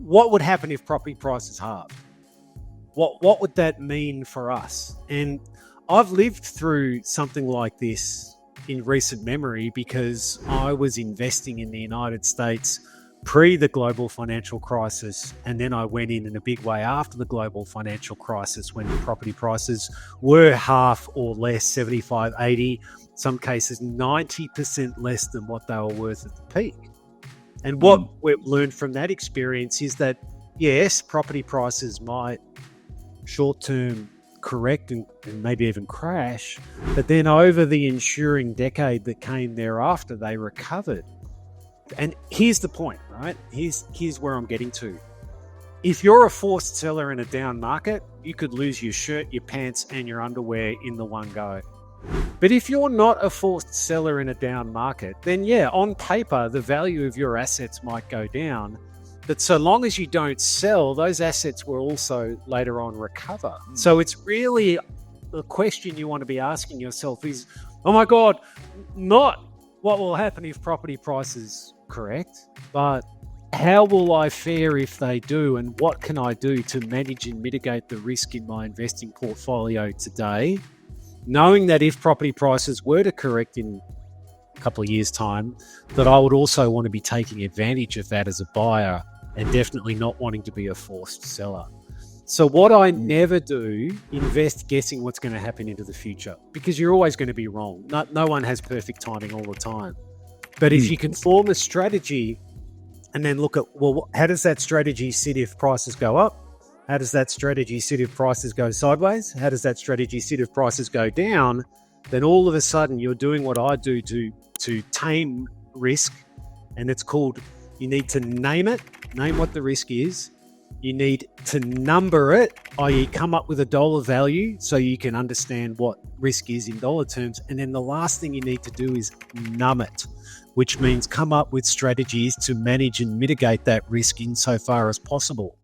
what would happen if property prices halved? What would that mean for us? And I've lived through something like this in recent memory because I was investing in the United States pre the global financial crisis, and then I went in a big way after the global financial crisis when property prices were half or less, 75, 80, some cases 90% less than what they were worth at the peak. And what we've learned from that experience is that, yes, property prices might short-term correct and maybe even crash, but then over the ensuing decade that came thereafter, they recovered. And here's the point, right? Here's where I'm getting to. If you're a forced seller in a down market, you could lose your shirt, your pants, and your underwear in the one go. But if you're not a forced seller in a down market, then yeah, on paper, the value of your assets might go down. But so long as you don't sell, those assets will also later on recover. So it's really the question you want to be asking yourself is, oh my God, not what will happen if property prices correct, but how will I fare if they do, and what can I do to manage and mitigate the risk in my investing portfolio today, knowing that if property prices were to correct in a couple of years' time, that I would also want to be taking advantage of that as a buyer and definitely not wanting to be a forced seller. So what I never do, invest guessing what's going to happen into the future, because you're always going to be wrong. No one has perfect timing all the time. But if you can form a strategy and then look at, well, how does that strategy sit if prices go up? How does that strategy sit if prices go sideways? How does that strategy sit if prices go down? Then all of a sudden you're doing what I do to tame risk. And it's called, you need to name what the risk is. You need to number it, i.e. come up with a dollar value so you can understand what risk is in dollar terms. And then the last thing you need to do is numb it, which means come up with strategies to manage and mitigate that risk insofar as possible.